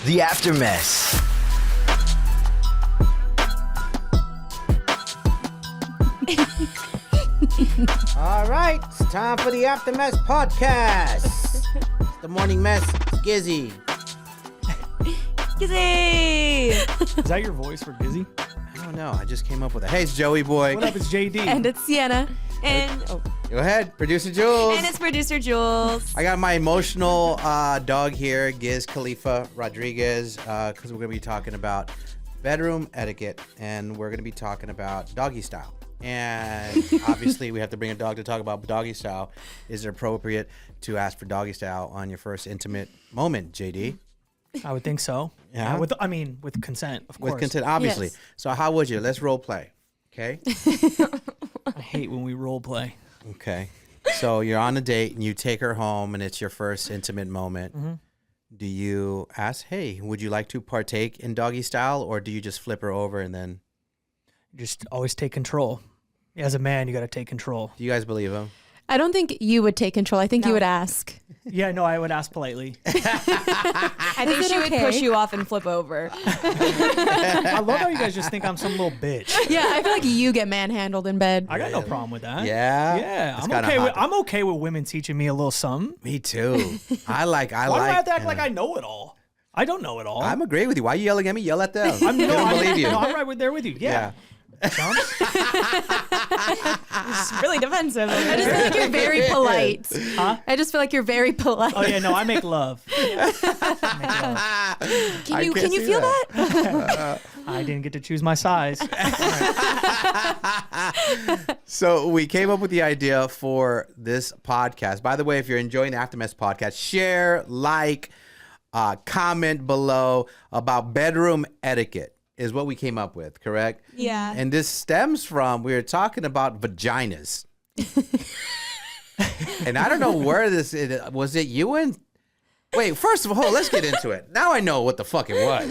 The Aftermess. All right, it's time for the Aftermess podcast. It's the morning mess. It's Gizzy. Gizzy! Is that your voice for Gizzy? I don't know. I just came up with it. Hey, it's Joey Boy. What up, it's JD. And it's Sienna. And Go ahead, producer Jules. and it's producer Jules. I got my emotional dog here, Giz Khalifa Rodriguez, because we're going to be talking about bedroom etiquette, and we're going to be talking about doggy style. And obviously, we have to bring a dog to talk about doggy style. Is it appropriate to ask for doggy style on your first intimate moment, JD? I would think so. Yeah. With consent, of course. With consent, obviously. Yes. So how would you? Let's role play. Okay? I hate when we role play. Okay. So you're on a date and you take her home and it's your first intimate moment. Mm-hmm. Do you ask, hey, would you like to partake in doggy style, or do you just flip her over and then... Just always take control. As a man, you got to take control. Do you guys believe him? I don't think you would take control. I think you would ask. Yeah, no, I would ask politely. I think Is it she would okay? push you off and flip over. I love how you guys just think I'm some little bitch. Yeah, I feel like you get manhandled in bed. I got no problem with that. Yeah? Yeah, It's I'm kinda okay. hot. I'm okay with women teaching me a little something. Me too. I like... Why do I have to act like I know it all? I don't know it all. I'm agreeing with you. Why are you yelling at me? Yell at them. I don't believe you. No, I'm right there with you. Yeah. Chumps. It's really defensive. I just feel like you're very polite. Huh? I just feel like you're very polite. Oh yeah, no, I make love. Can you can't see feel that? I didn't get to choose my size. So we came up with the idea for this podcast. By the way, if you're enjoying the Aftermess podcast, share, like, comment below about bedroom etiquette is what we came up with, correct? Yeah. And this stems from, we were talking about vaginas. And I don't know where was it you and... Wait, first of all, let's get into it. Now I know what the fuck it was.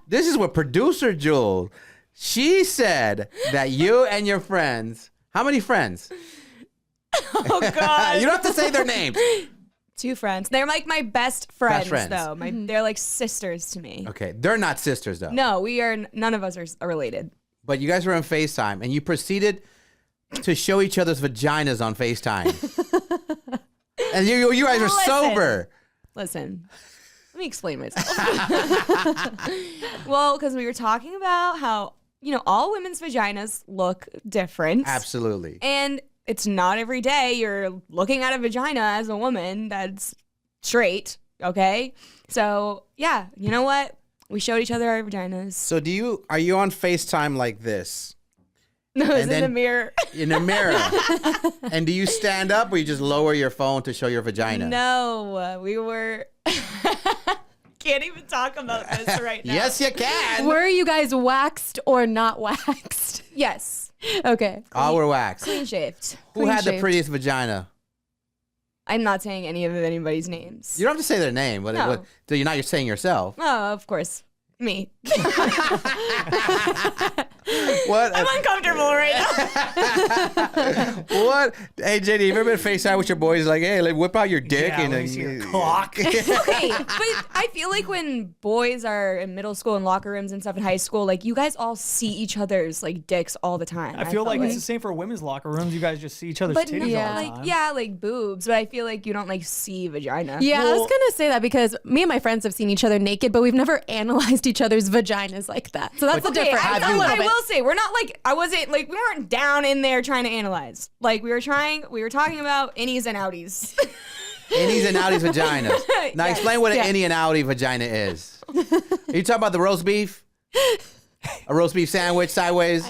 This is what producer Jules, she said that you and your friends, how many friends? Oh, God. You don't have to say their names. 2 friends. They're like my best friends, friends. though. They're like sisters to me. Okay, they're not sisters though. No, we are. None of us are related. But you guys were on FaceTime and you proceeded to show each other's vaginas on FaceTime. And you guys are Listen. sober. Listen, let me explain myself. Well, because we were talking about how, all women's vaginas look different. Absolutely. And it's not every day you're looking at a vagina as a woman that's straight, okay? So, yeah, you know what? We showed each other our vaginas. So are you on FaceTime like this? No, it's in then- the mirror. In a mirror. And do you stand up or you just lower your phone to show your vagina? No, we were... Can't even talk about this right now. Yes, you can. Were you guys waxed or not waxed? Yes. Okay. All were waxed. Clean shaved. Who had the clean-shaved. prettiest vagina? I'm not saying any of anybody's names. You don't have to say their name, but No. so you're not saying yourself. Oh, of course. Me. What? I'm uncomfortable right now. What? Hey, JD, you ever been FaceTime with your boys like, hey, like, whip out your dick Yeah, and let me see your cock. Okay, but I feel like when boys are in middle school and locker rooms and stuff in high school, like you guys all see each other's like dicks all the time. I feel felt like it's the same for women's locker rooms. You guys just see each other's but titties yeah. all the like time. yeah, like boobs, but I feel like you don't like see vagina. Yeah, I Well- was gonna say that because me and my friends have seen each other naked, but we've never analyzed each other's vaginas like that. So that's the Okay, difference. I, A little I bit. will say we're not like I wasn't like we weren't down in there trying to analyze. Like we were talking about innies and outies. Innies and outies vaginas. Now Yes. explain what an Yeah. innie and outie vagina is. Are you talking about the roast beef? A roast beef sandwich sideways?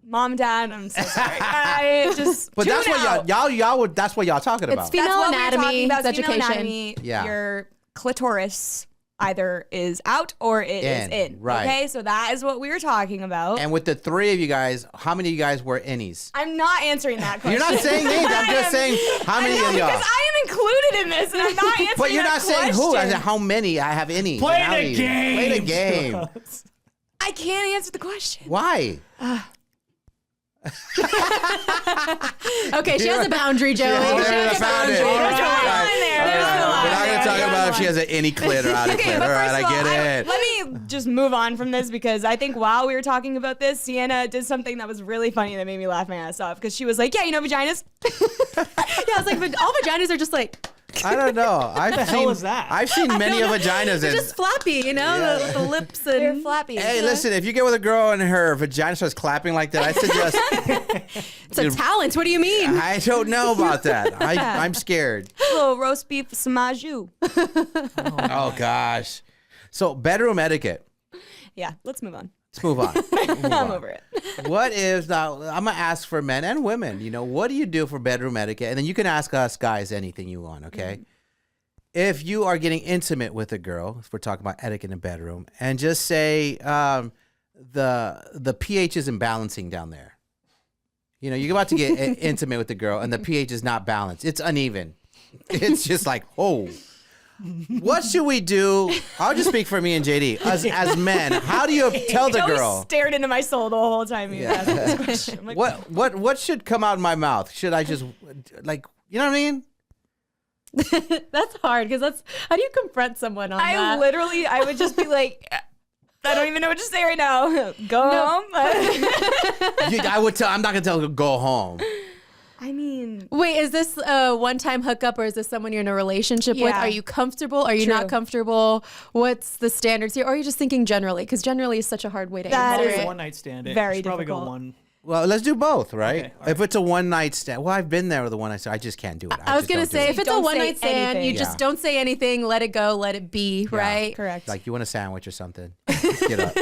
Mom, Dad, I'm so sorry. I just But that's tune what out. y'all would, that's what y'all talking about. It's female That's what we were anatomy, talking about, it's female education. anatomy. Yeah. Your clitoris either is out or it is in. right. Okay, so that is what we were talking about. And with the three of you guys, how many of you guys were innies? I'm not answering that question. You're not saying names. I'm just saying how many I know, of y'all. because I am included in this, and I'm not answering But you're that not saying who. I question. said how many I have innies. Play and the outies. game. Play the game. I can't answer the question. Why? Okay, she has a boundary, Joey. There's She has a a boundary. boundary. There's a All line right. there. All There's right. a line We're not going to there. talk There's about a if she has an any clit or out of Okay, clit. but All right, first I of all, get it. let me just move on from this because I think while we were talking about this, Sienna did something that was really funny that made me laugh my ass off because she was like, yeah, you know vaginas? Yeah, I was like, but all vaginas are just like, I don't know. I've the seen, hell is that? I've seen many don't know. vaginas. they're And, just flappy, you know, Yeah. the lips and They're flappy. hey, listen, if you get with a girl and her vagina starts clapping like that, I suggest. It's a talent. What do you mean? I don't know about that. I'm scared. Little roast beef samaju. Oh, gosh. So, bedroom etiquette. Yeah, let's move on. Let's move on. I'm over it. What is now? I'm gonna ask for men and women. You know, what do you do for bedroom etiquette? And then you can ask us guys anything you want. Okay. If you are getting intimate with a girl, if we're talking about etiquette in the bedroom, and just say the pH is imbalancing down there. You know, you're about to get intimate with the girl, and the pH is not balanced. It's uneven. It's just like, oh. What should we do? I'll just speak for me and JD. As men, how do you tell the Joey girl? stared into my soul the whole time you were asking this question. I'm like, What should come out of my mouth? Should I just like, you know what I mean? That's hard because that's how do you confront someone on that? I would just be like, I don't even know what to say right now. Go home. I would tell. I'm not gonna tell her to go home. I mean, Wait, is this a one-time hookup or is this someone you're in a relationship with? Yeah. Are you comfortable? Are you True. not comfortable? What's the standards here? Or are you just thinking generally? Because generally is such a hard way to That answer is It's a it. one night stand. Very Should probably difficult. go one. Well, let's do both, right? Okay, all If it's a one night stand, well, I've been there with a one night stand. I just can't do it. I was just gonna don't do say it. if it's a Don't say one-night stand, you anything. just Yeah. don't say anything. Let it go. Let it be. Right? correct. like you want a sandwich or something, just get up.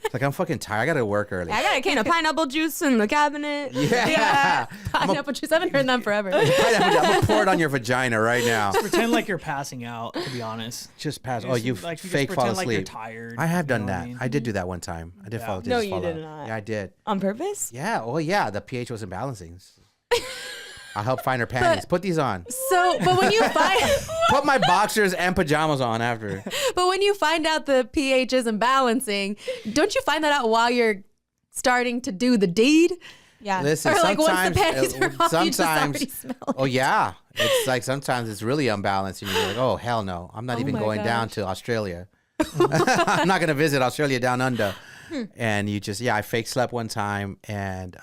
It's like I'm fucking tired. I gotta work early. I got a can of pineapple juice in the cabinet. Yeah. Pineapple juice. I haven't heard them forever. I'm gonna pour it on your vagina right now. Pretend like you're passing out. To be honest. Just pass. You Oh, just- you like, you just fake fall pretend like you're asleep. tired. I have you done know what that. I mean? I did do that one time. I did fall. No, just you fall did out. not. Yeah, I did. On purpose? Yeah. Oh, yeah. The pH was imbalancing. I helped find her panties. Put these on. So, but when you find, Put my boxers and pajamas on after. but when you find out the pH isn't balancing, don't you find that out while you're starting to do the deed? Yeah. Listen, Or like once the sometimes, panties are off, you just sometimes, already smell it. oh yeah, it's like sometimes it's really unbalanced, and you're like, oh hell no, I'm not even my going down gosh. to Australia. I'm not gonna visit Australia down under. Hmm. And you just, yeah, I fake slept one time, and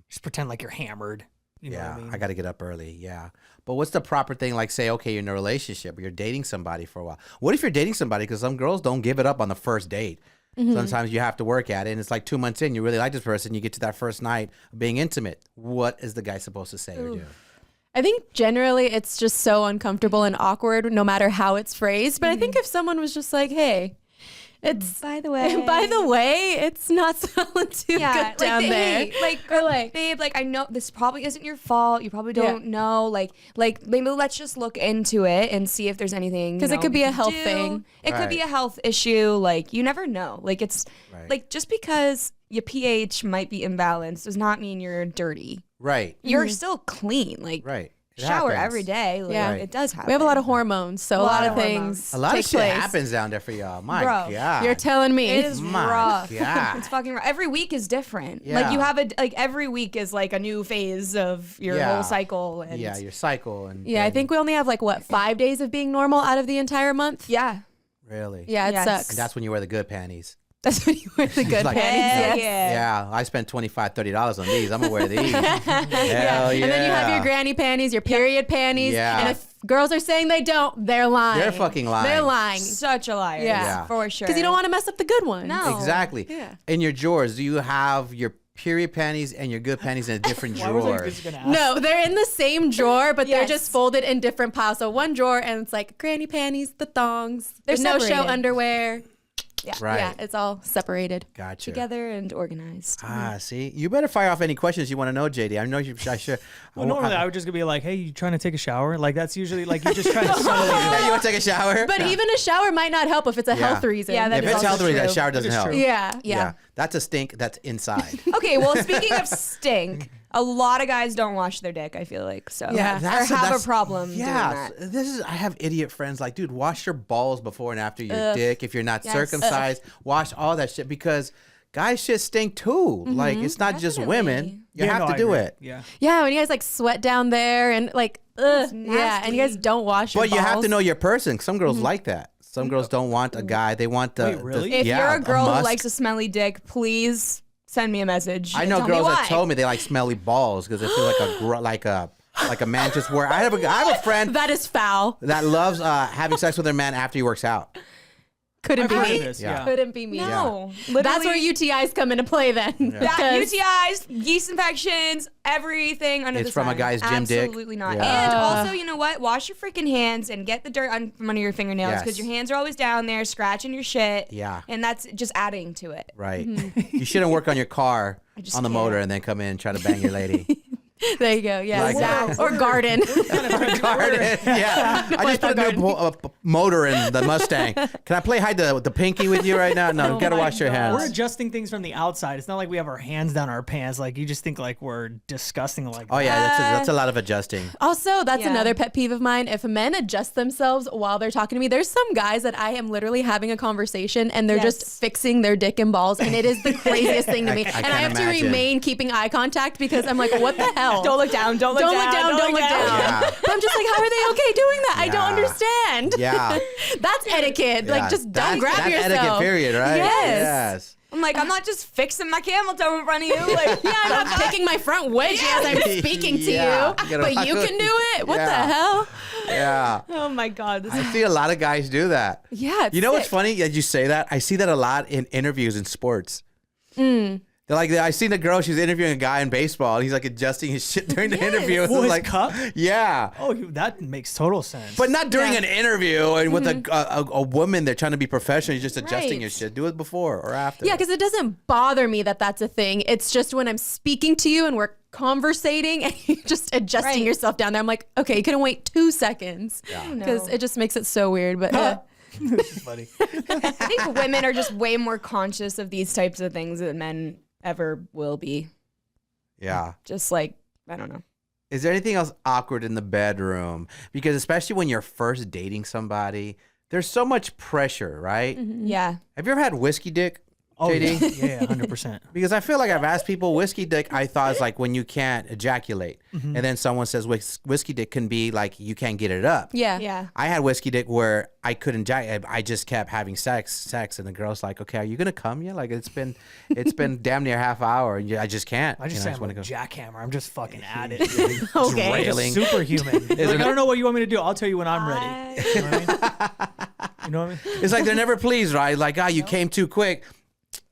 Just pretend like you're hammered. You know yeah, what I mean? I got to get up early. Yeah, but what's the proper thing? Like, say, okay, you're in a relationship, or you're dating somebody for a while. What if you're dating somebody? Because some girls don't give it up on the first date. Mm-hmm. Sometimes you have to work at it, and it's like 2 months in, you really like this person, you get to that first night of being intimate. What is the guy supposed to say or do? I think generally it's just so uncomfortable and awkward no matter how it's phrased. But I think if someone was just like, hey, it's By the way. by the way, it's not smelling too Yeah, good down there. Hey, like, Or like, babe, like I know this probably isn't your fault. You probably don't know. Like maybe let's just look into it and see if there's anything. 'Cause it could we be a can health do. thing. It could be Right. a health issue. Like you never know. Like it's Right. like just because your pH might be imbalanced does not mean you're dirty. Right, You're still clean. Like right. It shower happens. every day. Like, Yeah. it does happen. we have a lot of hormones, so a lot of hormones. things A lot take of shit place. happens down there for y'all. My Bro, God. You're telling me. It is My rough. God. It's fucking rough. Every week is different. Yeah. Like you have every week is like a new phase of your Yeah. whole cycle. And Yeah, your cycle. And Yeah, I think we only have like what 5 days of being normal out of the entire month. yeah. Really? Yeah, it Yes. sucks. And that's when you wear the good panties. That's when you wear the good Like- panties. Hell yes. yeah. Yeah, I spent $25, $30 on these. I'm gonna wear these. Hell yeah. And then you have your granny panties, your period panties. Yeah. And if girls are saying they don't, they're lying. They're fucking lying. They're lying. Such a liar. Yeah. For sure. Because you don't want to mess up the good one. No. Exactly. Yeah. In your drawers, do you have your period panties and your good panties in a different Why was I drawer? just gonna ask? No, they're in the same drawer, but they're Yes. just folded in different piles. So one drawer, and it's like granny panties, the thongs, They're the no-show separated. underwear. Yeah. Right. Yeah, it's all separated. Gotcha. Together and organized. Ah, see, you better fire off any questions you want to know, JD. I know you. I sure. Well, normally I would just be like, "Hey, you trying to take a shower?" Like that's usually like you just trying to settle it. Hey, you want to take a shower? But even a shower might not help if it's a Yeah. health reason. Yeah, that if is it's also healthy, that true. shower doesn't is help. true. Yeah. Yeah. That's a stink that's inside. Okay, well, speaking of stink, a lot of guys don't wash their dick, I feel like. So Yeah. or have a problem doing that. This is. I have idiot friends like, dude, wash your balls before and after your dick. If you're not Yes. circumcised, wash all that shit because guys shit stink too. Like it's not just women. You have to I do agree. it. Yeah. Yeah, when you guys like sweat down there and like, ugh, yeah, and you guys don't wash your But you have balls. to know your person. Some girls like that. Some girls don't want a guy. They want the. Wait, really? If yeah, you're a girl who musk. likes a smelly dick, please send me a message. I know Tell me girls that why. told me they like smelly balls because they feel like like a man just wore. I have a friend That is foul. that loves having sex with her man after he works out. Couldn't I've be heard me. of this. Yeah. Yeah. Couldn't be me. No, That's where UTIs come into play then. That Because- UTIs, yeast infections, everything under It's the from a sun. guy's gym dick. Absolutely not. Yeah. And also, you know what? Wash your freaking hands and get the dirt from under your fingernails because Yes. your hands are always down there scratching your shit. Yeah. And that's just adding to it. Right. You shouldn't work on your car just on the can't. motor and then come in and try to bang your lady. There you go. Yeah. Like Zach. Or garden. Garden. Yeah. I just put a new motor in the Mustang. Can I play hide the pinky with you right now? No, you gotta my wash your God. hands. We're adjusting things from the outside. It's not like we have our hands down our pants. Like you just think like we're disgusting. Like Oh yeah, that's a lot of adjusting. Also, that's Yeah. another pet peeve of mine. If men adjust themselves while they're talking to me, there's some guys that I am literally having a conversation and they're Yes. just fixing their dick and balls, and it is the craziest thing to me. I And I can't have to imagine. remain keeping eye contact because I'm like, what the hell? Don't look down. Don't look Don't down. look down. Don't look down. Yeah. But I'm just like, how are they okay doing that? I don't Yeah. understand. Yeah. That's etiquette. Yeah. Like, just don't That's- grab that's yourself. etiquette, period, right? Yes. I'm like, I'm not just fixing my camel toe in front of you. Like, Yeah, I'm not picking my front wedge as I'm speaking to Yeah. you. You gotta- But you can do it. What Yeah. the hell? Yeah. oh my God. This I is see a lot of guys do that. Yeah. It's You know what's sick. funny that you say that? I see that a lot in interviews in sports. They're like, I seen a girl, she's interviewing a guy in baseball, and he's like adjusting his shit during the interview. It's Oh, his like, cup? yeah. Oh, that makes total sense. But not during Yeah. an interview and with a woman. They're trying to be professional. You're just adjusting Right. your shit. Do it before or after. Yeah, because it doesn't bother me that that's a thing. It's just when I'm speaking to you and we're conversating and you're just adjusting Right. yourself down there. I'm like, okay, you couldn't wait 2 seconds. No. Because it just makes it so weird. But This is funny. I think women are just way more conscious of these types of things than men ever will be. Yeah. Just like, I don't know. Is there anything else awkward in the bedroom? Because especially when you're first dating somebody, there's so much pressure, right? Yeah. Have you ever had whiskey dick? Oh, yeah, JD? yeah, 100%. Because I feel like I've asked people whiskey dick, I thought it's like when you can't ejaculate. And then someone says whiskey dick can be like you can't get it up. yeah. Yeah. I had whiskey dick where I couldn't ejaculate. I just kept having sex, and the girl's like, "Okay, are you gonna come yet? Like it's been damn near half hour, and I just can't. I just you say know, I'm wanna a go jackhammer. I'm just fucking at it. Okay. railing. Superhuman. Like, I don't know what you want me to do. I'll tell you when I'm ready. You know what I mean? You know what I mean? It's like they're never pleased, right? Like, you came too quick.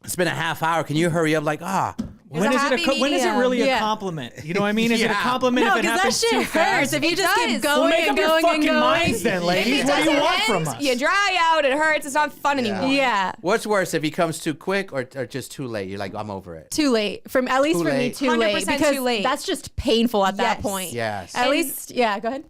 It's been a half hour. Can you hurry up? Like, When is happy when is it medium. really a Yeah. compliment? You know what I mean? Is it a Yeah. compliment No, if it because that happens shit too hurts. fast? If you It just keep does. going Well, make and up your going and fucking going. minds then, ladies. It What do you doesn't want from end, us? You dry out, it hurts, it's not fun anymore. Yeah. what's worse, if he comes too quick or just too late? You're like, I'm over it. Too late. At least Too for me, late. too late. 100% Because too late. that's just painful at that Yes. point. Yes. At least, yeah, go ahead.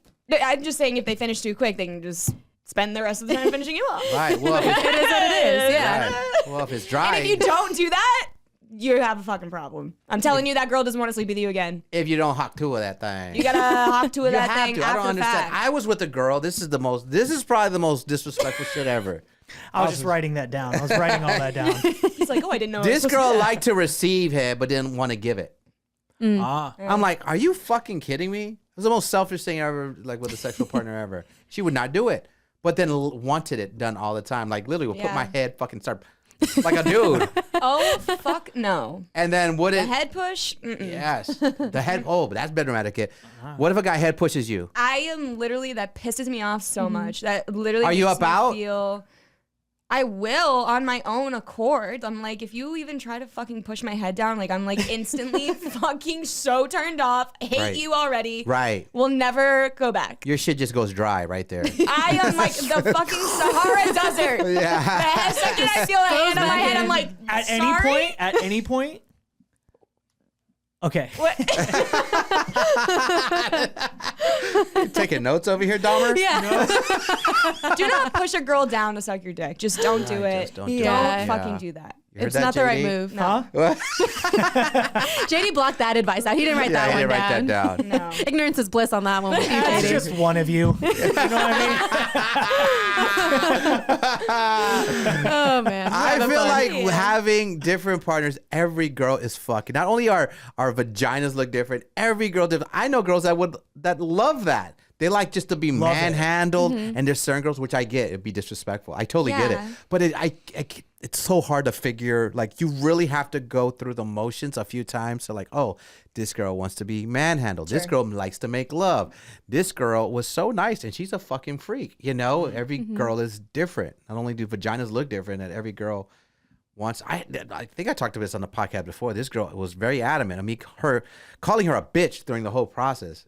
I'm just saying if they finish too quick, they can just spend the rest of the time finishing you off. Right. Well, if it's, It is what it is. Yeah. right. Well, if it's dry, And if you don't do that, you have a fucking problem. I'm telling you, that girl doesn't want to sleep with you again. if you don't hawk to that thing, You gotta hop to You that have thing to. I after don't the understand. fact. I was with a girl. This is probably the most disrespectful shit ever. I was just writing that down. I was writing all that down. He's like, oh, I didn't know. I was This supposed to girl do that. liked to receive head, but didn't want to give it. Ah. I'm like, are you fucking kidding me? It was the most selfish thing I ever, like with a sexual partner ever. She would not do it, but then wanted it done all the time. Like literally would put Yeah. my head fucking start like a dude. Oh fuck no. And then would The it? head push. Mm-mm. Yes. The head. Oh, but that's bedroom etiquette. What if a guy head pushes you? I am literally, that pisses me off so much. That literally Are you makes up me out? feel. I will on my own accord. I'm like, if you even try to fucking push my head down, like I'm like instantly fucking so turned off. Hate Right. you already. Right. We'll never go back. Your shit just goes dry right there. I am like the fucking Sahara Desert. The Yeah. second I feel a hand on my head, I'm like, At sorry? any point. Okay. What? You taking notes over here, Dahmer? Yeah. Do not push a girl down to suck your dick. Just don't do Right, it. just don't do Yeah. Don't it. fucking do that. You heard It's that, not the right JD? move. Huh? JD blocked that advice out. He didn't write Yeah, that I one didn't down. write that down. No. Ignorance is bliss on that one with you, It's JD. just one of you. You know what I mean? Oh man. I Have feel fun. like having different partners, every girl is fucking. Not only our vaginas look different, every girl different. I know girls that love that. They like just to be Love it. manhandled, and there's certain girls, which I get, it'd be disrespectful. I totally get it. Yeah. But it's so hard to figure, like, you really have to go through the motions a few times. So like, oh, this girl wants to be manhandled. This girl likes to make love. This girl was so nice and she's a fucking freak. You know, every girl is different. Not only do vaginas look different, that every girl wants. I think I talked about this on the podcast before. This girl was very adamant. I mean, calling her a bitch during the whole process.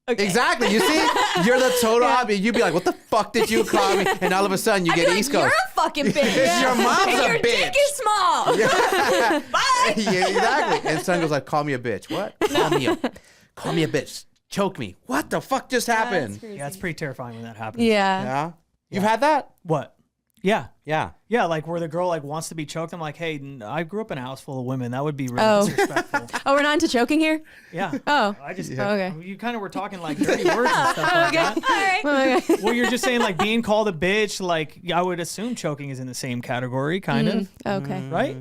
Okay. Exactly. You see, you're the total opposite. You'd be like, "What the fuck did you call me?" And all of a sudden, you I'd get be like, East Coast. You're a fucking bitch. Your mom's and a your bitch. dick is small. Bye. Yeah, exactly. And son goes like, "Call me a bitch." What? Call me a bitch. Choke me. What the fuck just happened? That's Yeah, it's pretty terrifying when that happens. Yeah. Yeah. You've had that? What? Yeah. Yeah. Yeah, like where the girl like wants to be choked. I'm like, hey, I grew up in a house full of women. That would be really Oh. disrespectful. Oh, we're not into choking here? Yeah. Oh. I just Okay. You kind of were talking like dirty words and stuff like that. All right. Okay. Well, you're just saying like being called a bitch. Like I would assume choking is in the same category, kind of, Okay. right?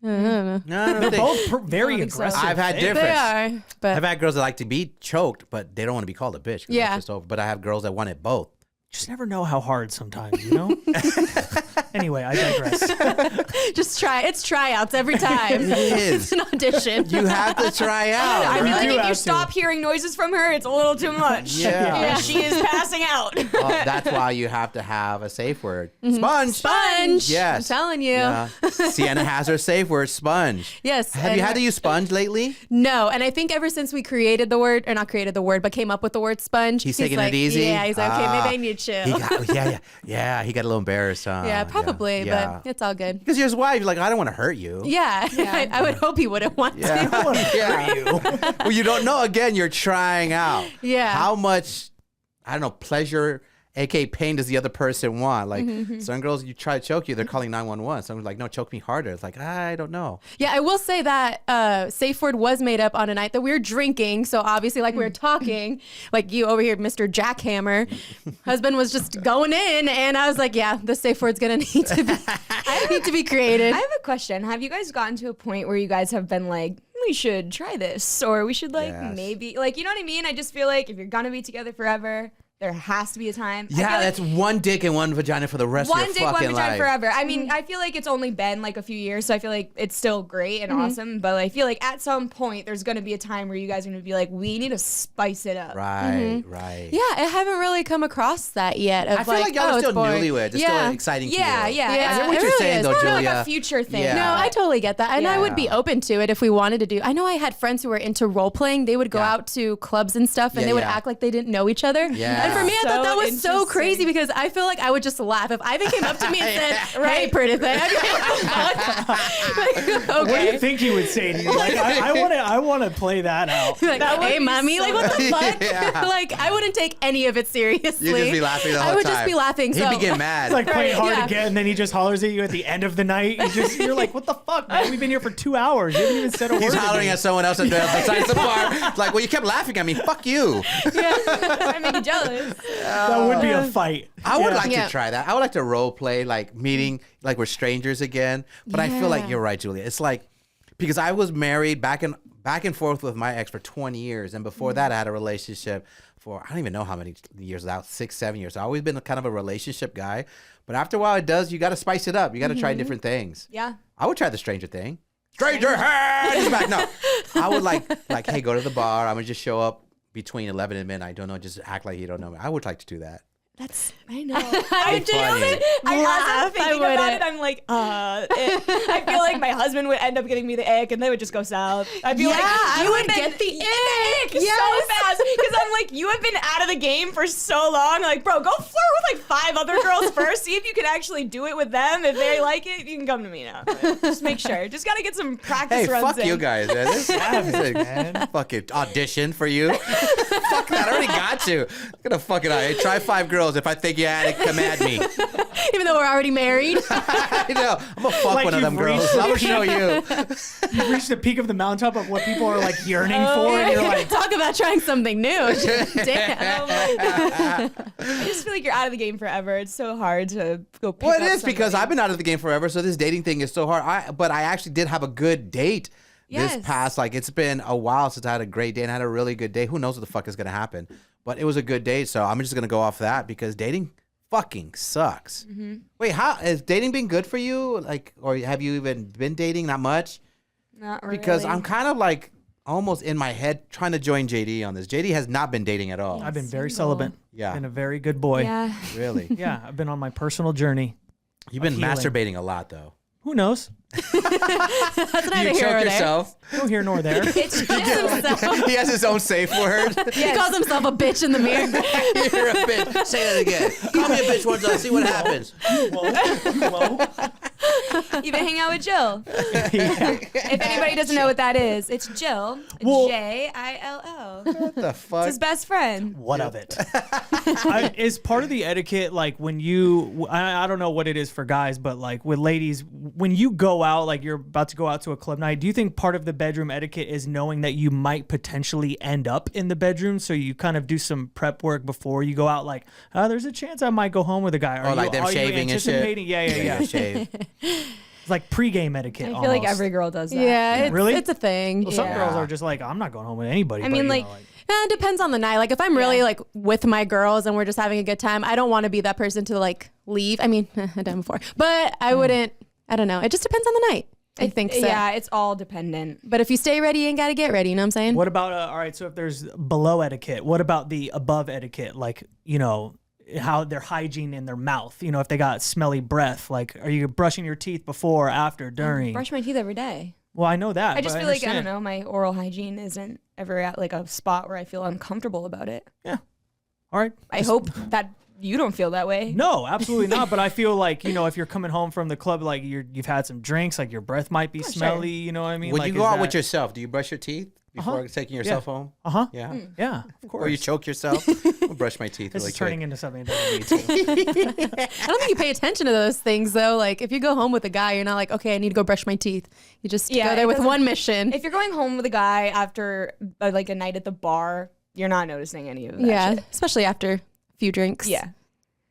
I don't know. No, I don't They're think- both very think so. aggressive. I've had things. different- They are, but I've had girls that like to be choked, but they don't want to be called a bitch. 'Cause Yeah. it's just over. But I have girls that want it both. Just never know how hard sometimes, you know? Anyway, I digress. just try. It's tryouts every time. It It's is. an audition. You have to try out. I feel You like do if have you to. stop hearing noises from her, it's a little too much. Yeah. And she is passing out. That's why you have to have a safe word. Sponge. Sponge. Yes. I'm telling you. Yeah. Sienna has her safe word, sponge. Yes. Have and you had to use sponge lately? No, and I think ever since we created the word, or not created the word, but came up with the word sponge, He's taking like, it easy? Yeah, he's like, okay, Ah. maybe I need to chill. Yeah. He got a little embarrassed. yeah, probably, Yeah. but it's all good. Because your wife, like, I don't want to hurt you. Yeah, I would hope he wouldn't want to. Yeah. Well, you don't know. Again, you're trying out. Yeah. How much, I don't know, pleasure, aka pain, does the other person want? Like, some girls, you try to choke you, they're calling 911. Someone's like, no, choke me harder. It's like, I don't know. Yeah, I will say that safe word was made up on a night that we were drinking. So obviously, like we were talking, like you over here, Mr. Jackhammer, husband was just going in, and I was like, yeah, the safe word's gonna need to be created. I have a question. Have you guys gotten to a point where you guys have been like, we should try this, or we should like Yes. maybe, like, you know what I mean? I just feel like if you're gonna be together forever, there has to be a time. I feel Yeah, like that's one dick and one vagina for the rest of one your dick, one fucking vagina life. forever. I mean, I feel like it's only been like a few years, so I feel like it's still great and awesome. But I feel like at some point there's gonna be a time where you guys are gonna be like, we need to spice it up. Right, right. Yeah, I haven't really come across that yet. Of I feel like y'all oh, are it's still boring. newlyweds. It's Yeah. still exciting Yeah, to you. yeah. Yeah, I get what it you're really saying, is. though, It's more Julia. like a future thing. Yeah. No, I totally get that. And I would be Yeah. open to it if we wanted to do. I know I had friends who were into role playing. They would go Yeah. out to clubs and stuff and Yeah, they would yeah. act like they didn't know each other. Yeah. And for me, I So thought that was so interesting. crazy because I feel like I would just laugh. If Ivan came up to me and said, hey, pretty thing, I'd be like, What do okay. you think he would say to you? Like, I want to play that out. Like, That would hey, be mommy, so like, what the fuck? Yeah. Like, I wouldn't take any of it seriously. You'd just be laughing the whole I would time. just be laughing. He'd So. be getting mad. It's like playing hard yeah. to get, and then he just hollers at you at the end of the night. You're like, what the fuck, man? We've been here for 2 hours. You haven't even said a word. He's to hollering me. at someone else at the besides the bar. It's like, well, you kept laughing at me. Fuck you. I make you jealous. That would be a fight. I would Yeah. like Yeah. to try that. I would like to role play, like meeting, like we're strangers again. But I feel like Yeah. you're right, Julia. It's like because I was married back and forth with my ex for 20 years, and before that, I had a relationship for I don't even know how many years out, 6, 7 years. I've always been kind of a relationship guy, but after a while, you got to spice it up. You got to try different things. Yeah. I would try the stranger thing. Stranger hands back. No, I would like, hey, go to the bar. I'm gonna just show up between 11 and midnight. Don't know, just act like you don't know me. I would like to do that. That's, I know. I do funny. it. As I'm Laugh, I thinking about wouldn't. it, I'm like, I feel like my husband would end up getting me the ick, and they would just go south. I'd be like, I you would have been get the ick so Yes. fast because I'm like, you have been out of the game for so long. Like, bro, go flirt with like 5 other girls first. See if you can actually do it with them. If they like it, you can come to me now. But just make sure. Just gotta get some practice Hey, runs fuck in. you guys, man. This is a fucking audition for you. Fuck that. I already got you. I'm gonna fucking try 5 girls. girls. If I think you had it, come at me. Even though we're already married. I know. I'm gonna fuck Like one of them you've girls. reached the I'm gonna show you. You reach the peak of the mountaintop of what people are like yearning for, and you're like, Talk about trying something new. Damn. Oh my God. I just feel like you're out of the game forever. It's so hard to go pick Well, it up is because somebody. I've been out of the game forever, so this dating thing is so hard. But I actually did have a good date Yes. this past. Like, it's been a while since I had a great date and I had a really good day. Who knows what the fuck is gonna happen? But it was a good date, so I'm just gonna go off that because dating fucking sucks. Wait, how has dating been good for you? Like, or have you even been dating? Not much. Not really. Because I'm kind of like almost in my head trying to join JD on this. JD has not been dating at all. I've been very Single. celibate. Yeah. Been a very good boy. Yeah. Really? Yeah, I've been on my personal journey. You've been healing. masturbating a lot though. Who knows? That's Do neither you here choke or there. yourself? No here nor there. It's just He has his own safe word. He calls himself a bitch in the mirror. You're a bitch. Say that again. Call me a bitch once. I'll see what happens. Whoa. You've been hanging out with Jill. Yeah. If anybody doesn't know what that is, it's Jill. Well- J-I-L-L. What the It's fuck? his best friend. What of it? Is part of the etiquette like when you? I don't know what it is for guys, but like with ladies, when you go out, like you're about to go out to a club night, do you think part of the bedroom etiquette is knowing that you might potentially end up in the bedroom, so you kind of do some prep work before you go out? Like, there's a chance I might go home with a guy. Oh, like them are you shaving and shit? anticipating? Yeah. Shave. It's like pregame etiquette. I feel like almost. every girl does that. Yeah, Really? it's a thing. Well, some Yeah. girls are just like, I'm not going home with anybody. I but, mean, you like- know, It depends on the night. Like if I'm really like with my girls and we're just having a good time, I don't want to be that person to like leave. I mean, I've done before, but I wouldn't. I don't know. It just depends on the night. I think so. Yeah, it's all dependent. But if you stay ready, you ain't got to get ready. You know what I'm saying? What about all right? So if there's below etiquette, what about the above etiquette? Like how their hygiene in their mouth. If they got smelly breath. Like, are you brushing your teeth before, after, during? Brush my teeth every day. Well, I know that. I just but feel like, I understand. don't know, my oral hygiene isn't ever at like a spot where I feel uncomfortable about it. Yeah. All right. I hope that you don't feel that way. No, absolutely not. But I feel like if you're coming home from the club, like you've had some drinks, like your breath might be sure. smelly. You know what I mean? When like, you go is out that- with yourself, do you brush your teeth before taking yourself home? Yeah. Yeah, of course. Or you choke yourself? I'll brush my teeth This really is turning quick. into something that doesn't need to. I don't think you pay attention to those things though. Like if you go home with a guy, you're not like, okay, I need to go brush my teeth. You just Yeah, go it there with doesn't- one mission. If you're going home with a guy after like a night at the bar, you're not noticing any of that Yeah, shit. especially after a few drinks. Yeah.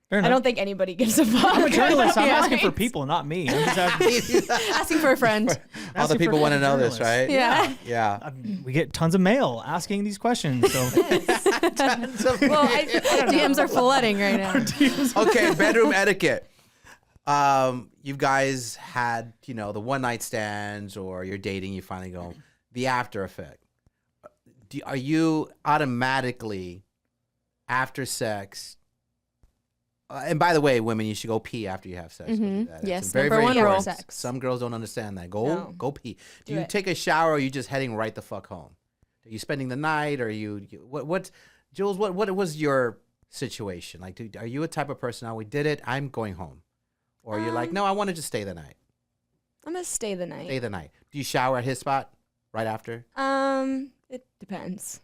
Fair I enough. don't think anybody gives a fuck. I'm a journalist. I'm Yeah. asking for people, not me. I'm just asking. Asking for a friend. All the asking people for want to know journalists. this, right? Yeah. Yeah. We get tons of mail asking these questions. So Well, I don't know. DMs are flooding right now. Okay, bedroom etiquette. You guys had, the one night stands or you're dating, you finally go, the after effect. Are you automatically after sex? And by the way, women, you should go pee after you have sex. Go do that. Yes, It's very, number very one important. rule. Sex. Some girls don't understand that. No. Go pee. Do Do you it. take a shower or are you just heading right the fuck home? Are you spending the night or what Jules, what was your situation? Like, are you a type of person, we did it, I'm going home? Or you're like, no, I want to just stay the night. I'm gonna stay the night. Stay the night. Do you shower at his spot right after? It depends.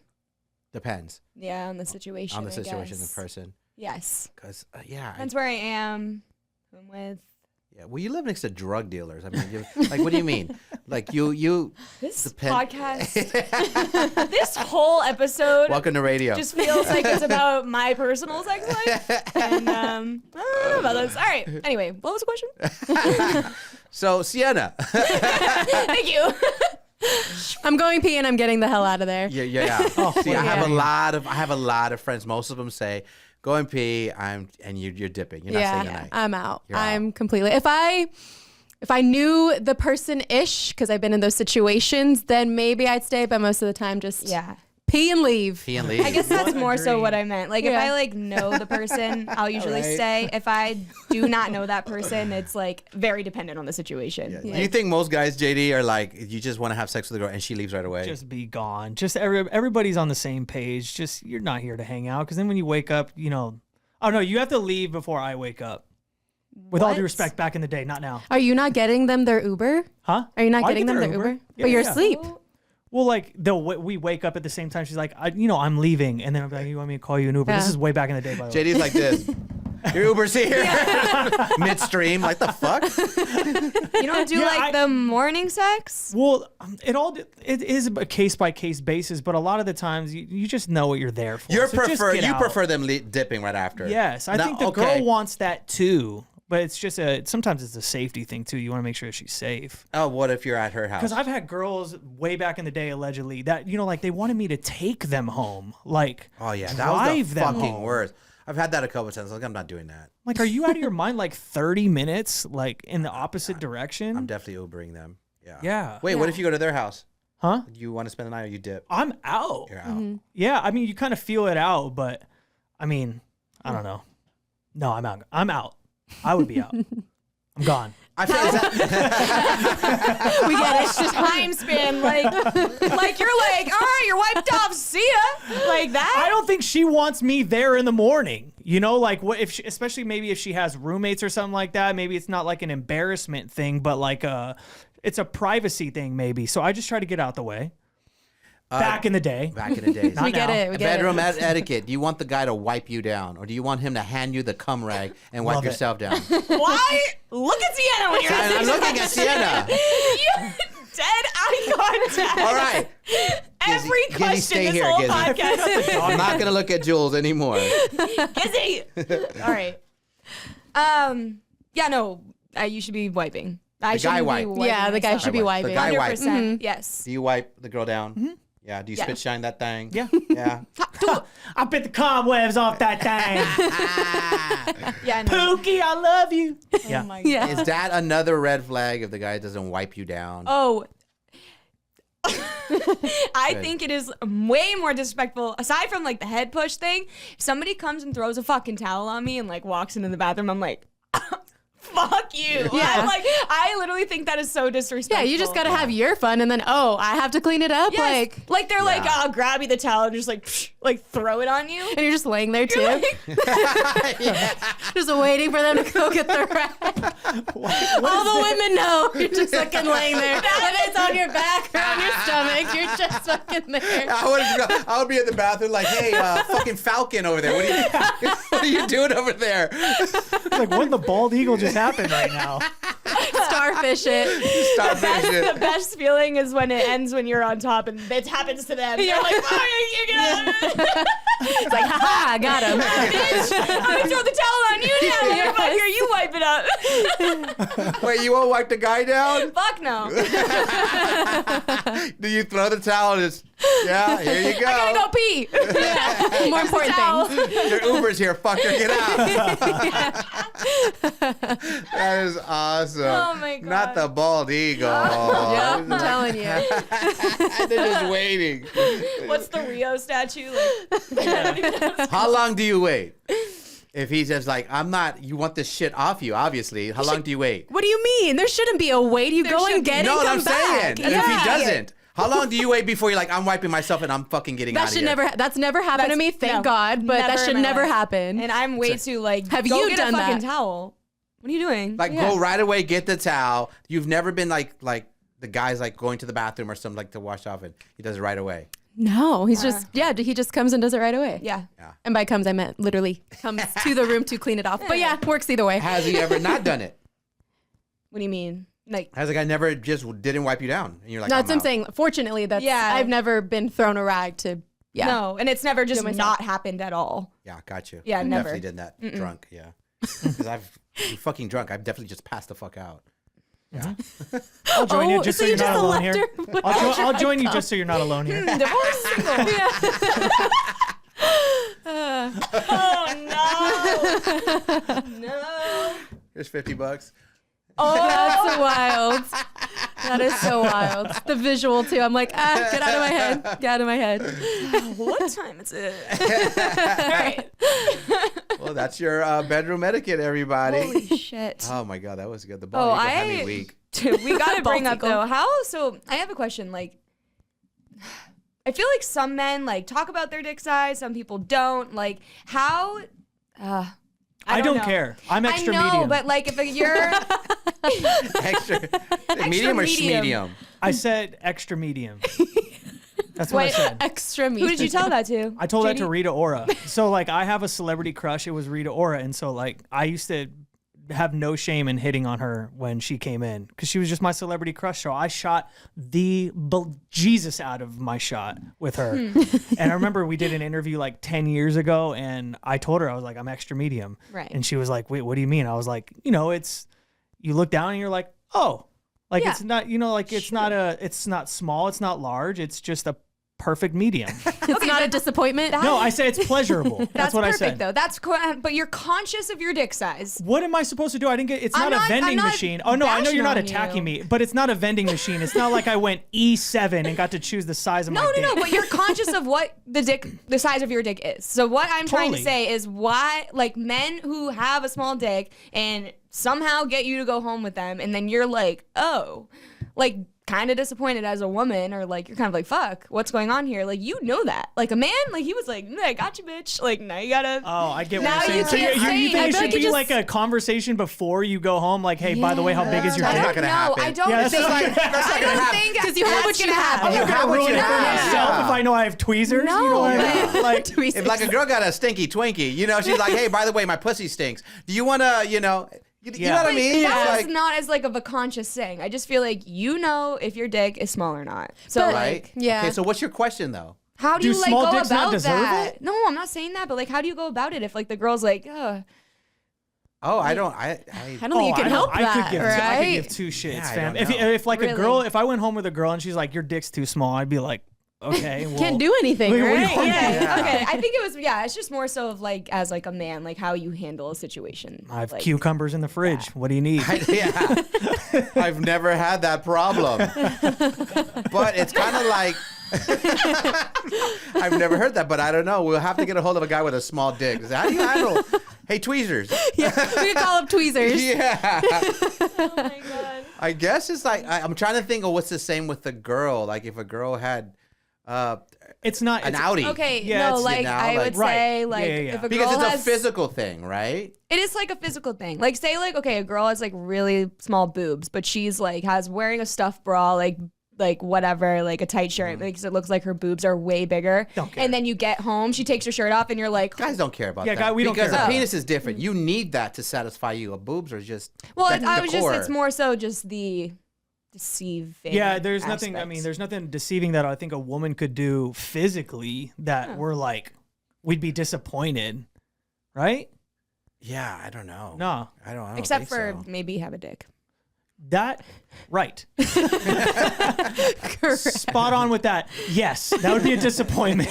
Depends Yeah, on the situation. on the I situation, the guess. person. Yes. Because, yeah. Depends where I am, who I'm with. Yeah, well, you live next to drug dealers. I mean, like, what do you mean? Like, you This Depend- podcast, this whole episode welcome to radio. just feels like it's about my personal sex life. And I don't know about this. All right. Anyway, what was the question? So, Sienna. Thank you. I'm going pee and I'm getting the hell out of there. Yeah. See, I yeah. have a lot of friends. Most of them say, "Go and pee." And you're dipping. You're not staying the Yeah, night. I'm out. You're I'm completely. If I knew the person ish, because I've been in those situations, then maybe I'd stay. But most of the time, just Yeah. pee and leave. Pee and leave. I guess that's What a more so dream. what I meant. Like if Yeah. I like know the person, I'll usually Right. stay. If I do not know that person, it's like very dependent on the situation. Do you think most guys, JD, are like, you just want to have sex with a girl and she leaves right away? just be gone. Just everybody's on the same page. Just you're not here to hang out. Because then when you wake up, oh no, you have to leave before I wake up. With all due What? respect, back in the day, not now. Are you not getting them their Uber? Huh? Are you not I getting get them their their Uber? Yeah, But you're yeah. asleep. Well, like we wake up at the same time. She's like, I'm leaving, and then I'm like, you want me to call you an Uber? Yeah. This is way back in the day, by the way. JD's like this. Your Uber's here. Midstream. Like the fuck? You don't do the morning sex? Well, it is a case by case basis, but a lot of the times you just know what you're there for. You So just get out. prefer them dipping right after. Yes, I think the girl wants that too, but it's just sometimes it's a safety thing too. You want to make sure she's safe. Oh, what if you're at her house? Because I've had girls way back in the day allegedly that like they wanted me to take them home, like oh yeah, that was the them fucking home. worst. I've had that a couple of times. Like I'm not doing that. Like, are you out of your mind? Like 30 minutes, like in the opposite direction? I'm definitely Ubering them. Yeah. Yeah. Wait, what if you go to their house? Huh? Do you want to spend the night or you dip? I'm out. You're out. Yeah, I mean, you kind of feel it out, but I mean, I don't know. No, I'm out. I'm out. I would be out. I'm gone. I feel We get it. Time span, like you're like, all right, you're wiped off. See ya, like that. I don't think she wants me there in the morning. Like what if, especially maybe if she has roommates or something like that. Maybe it's not like an embarrassment thing, but like it's a privacy thing maybe. So I just try to get out the way. Back in the day. Back in the days. We get it. We get Bedroom it. etiquette. Do you want the guy to wipe you down, or do you want him to hand you the cum rag and wipe Love it. yourself down? Why? Look at Sienna when you're I'm looking at Sienna. dead eye contact. All right. Every Gizzy, question stay this here, whole Gizzy. podcast. I'm not gonna look at Jules anymore. Gizzy. All right. Yeah. No. You should be wiping. I The guy shouldn't be wipe. wiping Yeah, the guy myself. should be The wiping. guy wipe. 100%. Yes. Do you wipe the girl down? Yeah. Do you Yeah. spit shine that thing? Yeah. Yeah. I bit the cobwebs off that thing. Yeah. No. Pookie, I love you. Yeah. Oh my God. Yeah. Is that another red flag if the guy doesn't wipe you down? Oh. I think it is way more disrespectful. Aside from like the head push thing, if somebody comes and throws a fucking towel on me and like walks into the bathroom, I'm like, fuck you. Yeah. I'm like, I literally think that is so disrespectful. Yeah, you just gotta have your fun, and then I have to clean it up. Yes. Like they're like, Yeah. I'll grab you the towel and just like throw it on you. and you're just laying there too, You're like, just waiting for them to go get the rag. All the women know you're just fucking laying there, whether it's on your back or on your stomach. You're just fucking there. I would be in the bathroom like, hey, fucking Falcon over there. What are you doing over there? Like, what in the bald eagle just happened right now? Starfish it. the best feeling is when it ends when you're on top and it happens to them. You're like, oh, you get It's like, haha, I got him. bitch. I'm gonna throw the towel on you now. Motherfucker, you wipe it up. Wait, you won't wipe the guy down? Fuck no. Do you throw the towel and just, yeah, here you go. I gotta go pee. Yeah. More important towel. things. Your Uber's here, fucker, get out. That is awesome. Oh my God. Not the bald eagle. Yeah, I'm telling you. They're just waiting. What's the Rio statue? How long do you wait? If he's just like, I'm not, you want this shit off you, obviously. How long do you wait? What do you mean? There shouldn't be a wait. You go and get it No, and I'm come back. saying. And if he doesn't, how long do you wait before you're like, I'm wiping myself and I'm fucking getting out That of should here? never. That's never happened to me. Thank no, God. But that never in should my never life. happen. And I'm way too like. Have go you get done a fucking that? towel? What are you doing? Like, go right away, get the towel. You've never been like the guy's like going to the bathroom or something like to wash off it. He does it right away. No, he's just he just comes and does it right away. Yeah. And by comes I meant literally comes to the room to clean it off. But yeah, works either way. Has he ever not done it? What do you mean? Like. Has the guy never just didn't wipe you down? And you're like, That's what I'm out. saying. Fortunately, I've never been thrown a rag to. Yeah. No, and it's never just myself. not happened at all. Yeah, got you. Yeah, I never. definitely did that drunk. Yeah, because I'm fucking drunk. I've definitely just passed the fuck out. Yeah. I'll join you just so you're just not alone left here. her- I'll join you just so you're not alone here. Divorce single. Oh no. No. Here's $50. Oh, that's wild. That is so wild. The visual too. I'm like, get out of my head. Get out of my head. What time is it? All right. Well, that's your bedroom etiquette, everybody. Holy shit. Oh my god, that was good. The ball had me weak. We gotta bring up Baltical. though. So I have a question. Like, I feel like some men like talk about their dick size. Some people don't. Like, how? I don't know. care. I'm extra I know, medium. but like if you're Extra medium or medium. schmedium? I said extra medium. That's what I said. Extra meat. Who did you tell that to? I told that to JD? Rita Ora. So like I have a celebrity crush. It was Rita Ora, and so like I used to have no shame in hitting on her when she came in because she was just my celebrity crush. So I shot the Jesus out of my shot with her. And I remember we did an interview like 10 years ago, and I told her I was like, I'm extra medium. Right. And she was like, wait, what do you mean? I was like, it's you look down and you're like, oh, like it's not, like it's not small, it's not large, it's just a perfect medium. It's not a disappointment. No, I say it's pleasurable. That's what perfect, I said. though. But you're conscious of your dick size. What am I supposed to do? I didn't get. It's not a vending machine. Oh no, I know bashing you're not on attacking you. me, but it's not a vending machine. It's not like I went E7 and got to choose the size of my dick. No, but you're conscious of what the size of your dick is. So what I'm trying to Totally. say is why, like, men who have a small dick and somehow get you to go home with them, and then you're like, oh, like, kind of disappointed as a woman, or like you're kind of like, fuck, what's going on here? Like, that. Like a man, like he was like, I got you, bitch. Like, now you gotta. Oh, I get Now what you're you saying. can't So say you it. think I it feel should like you be just- like a conversation before you go home? Like, hey, by the way, how big is your That's dick? not gonna happen. I don't Yeah, that's think. not- that's not I gonna don't happen. think Because you have what you have. I'm not have gonna what ruin you it for have. myself if I know I have tweezers. No, you know what I but- mean? Like, If like a girl got a stinky Twinkie, she's like, hey, by the way, my pussy stinks. Do you want to, you know what I But mean? that It's was like, not as like of a conscious thing. I just feel like if your dick is small or not. So But- like, right? Yeah. Okay, so what's your question though? how do Do you like small go dicks not about deserve that? it? No, I'm not saying that, but like, how do you go about it if like the girl's like, ugh. Oh, I don't. I don't think you can help I that, could give, right? I could give two shits, Yeah, I fam. don't know. If like a Really? girl, if I went home with a girl and she's like, your dick's too small, I'd be like, okay, well, Can't do anything, What do you right? want? Yeah, Yeah. okay. I think it was it's just more so of like as like a man, like how you handle a situation. I have like, cucumbers in the fridge. What do you need? Yeah, I've never had that problem, but it's kind of like I've never heard that, but I don't know. We'll have to get a hold of a guy with a small dick. How do you handle? Hey, tweezers. We could call up tweezers. Yeah. Oh my god. I guess it's like I'm trying to think of what's the same with the girl. Like if a girl had It's not an it's, outie. Okay, Yeah, no, it's- like now, I like- would Right. say like Yeah, yeah, yeah. if a because girl it's has a physical thing, right? it is like a physical thing. Like say like okay, a girl has like really small boobs, but she's like has wearing a stuffed bra, like whatever, like a tight shirt, because it looks like her boobs are way bigger. Don't care. And then you get home, she takes her shirt off, and you're like, Guys don't care about Yeah, that. guy, we don't because care. a penis is different. You need that to satisfy you. A boobs are just well, that's I the was just core. it's more so just the deceiving. Yeah, there's nothing. I aspects. mean, there's nothing deceiving that I think a woman could do physically that we're like, we'd be disappointed, right? Yeah, I don't know. No, I don't except think for so. maybe have a dick. that right. Spot on with that. Yes, that would be a disappointment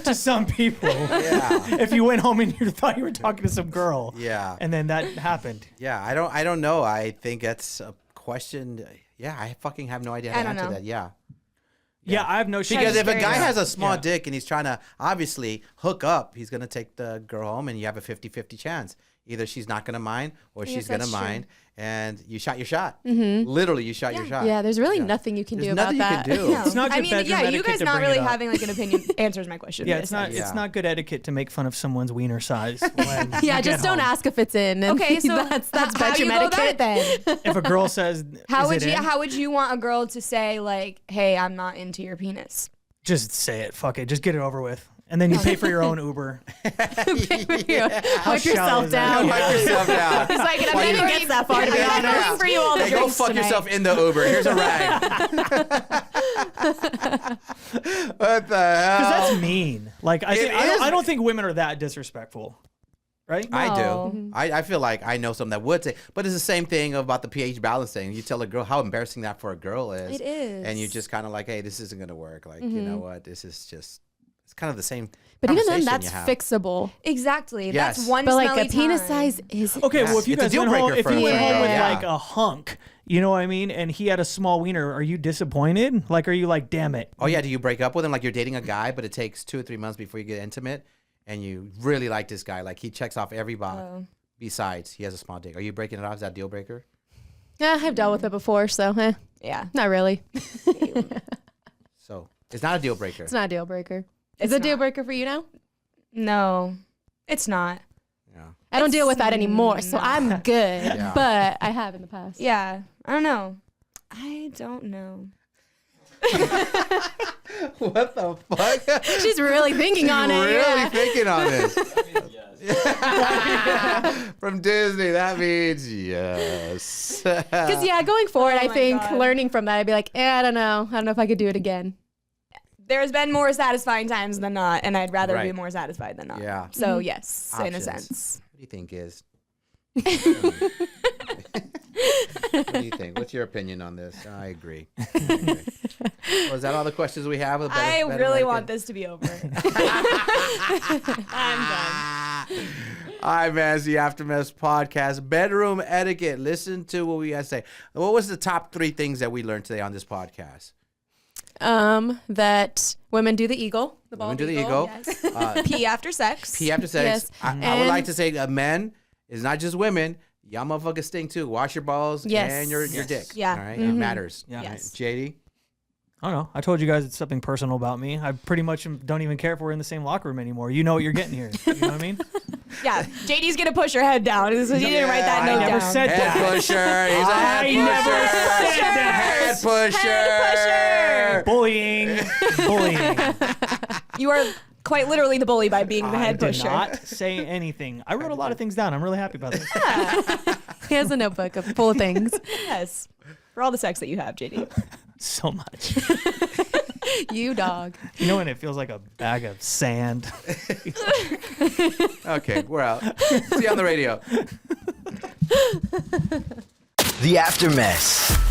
to some people. Yeah. If you went home and you thought you were talking to some girl, Yeah. and then that happened. Yeah, I don't know. I think that's a question. Yeah, I fucking have no idea how I to don't answer know. that. Yeah. Yeah, I have no shame. Because if a very guy good. has a small Yeah. dick and he's trying to obviously hook up, he's going to take the girl home and you have a 50-50 chance. Either she's not going to mind or Yes, she's going to that's true. mind. And you shot your shot. Literally, you shot your shot. Yeah, there's really nothing you can There's do about nothing that. you can do. No. It's not I good mean, bedroom yeah, you etiquette guys to not bring really it up. having like an opinion answers my question. Yeah, in it's a not. sense. Yeah. It's not good etiquette to make fun of someone's wiener size. When Yeah, you just get don't home. ask if it's in. and Okay, so that's how do you bedroom go about it etiquette. then? If a girl says, How "Is would it you in?" how would you want a girl to say like, "Hey, I'm not into your penis"? Just say it. Fuck it. Just get it over with. And then you pay for your own Uber. Wipe shallow yourself is that? down. Wipe yourself down. It's like I'm Why not you- even gets that far, to be I'm honest. going for you all the Hey, go drinks fuck tonight. yourself in the Uber. Here's a rag. What the hell? Because that's mean. Like I, It think, I, don't, is. I don't think women are that disrespectful, right? I No. do. I feel like I know some that would say, but it's the same thing about the pH balance thing. You tell a girl how embarrassing that for a girl is. It is. And you just kind of like, hey, this isn't going to work. Like, you know what? This is just, it's kind of the same But even then, conversation that's you have. Fixable. Exactly. Yes. That's one But like smelly a penis time. size is Okay, well, Yes, if you it's a guys deal went home, breaker if for you a went home girl, with yeah. like a hunk, you know what I mean, and he had a small wiener, are you disappointed? Like, are you like, damn it? Oh, yeah. Do you break up with him? Like you're dating a guy, but it takes 2 or 3 months before you get intimate and you really like this guy. Like he checks off every box. Oh. Besides, he has a small dick. Are you breaking it off? Is that a deal breaker? Yeah, I've dealt with it before, so Yeah. not really. So it's not a deal breaker. It's not a deal breaker. It's Is it a deal not. breaker for you now? No, it's not. Yeah. I don't deal with It's that anymore, so not. I'm good. Yeah. But I have in the past. Yeah. I don't know. I don't know. What the fuck? She's really thinking on it. Really Yeah. thinking on this. From Disney, that means yes. Because going forward, I my think God. learning from that, I'd be like, I don't know if I could do it again. There's been more satisfying times than not, and I'd rather be Right. more satisfied than not. Yeah. So yes, in a Options. sense. What do you think is? What do you think? What's your opinion on this? I agree. Well, is that all the questions we have? I really want this to be over. I'm done. All right, man. It's the Aftermath podcast, bedroom etiquette. Listen to what we got to say. What was the top 3 things that we learned today on this podcast? That women do the eagle. The Women bald do the eagle. Yes. Pee after sex. Pee after sex. Yes. I would And- like to say men is not just women. Y'all motherfuckers stink too. Wash your balls Yes. and your Yes. dick. Yeah. All right. It matters. Yeah. All right. Yes. JD. I don't know. I told you guys it's something personal about me. I pretty much don't even care if we're in the same locker room anymore. You know what you're getting here. You know what I mean? Yeah, JD's gonna push her head down. So he didn't write that I note never down. said Head that. pusher. He's a head I pusher. never said Head that. pusher. Head pusher. Bullying. You are quite literally the bully by being the I head did pusher. not say anything. I wrote a lot of things down. I'm really happy about this. He has a notebook full of things. Yes, for all the sex that you have, JD. So much. You dog. You know when it feels like a bag of sand? Okay, we're out. See you on the radio. The Aftermath.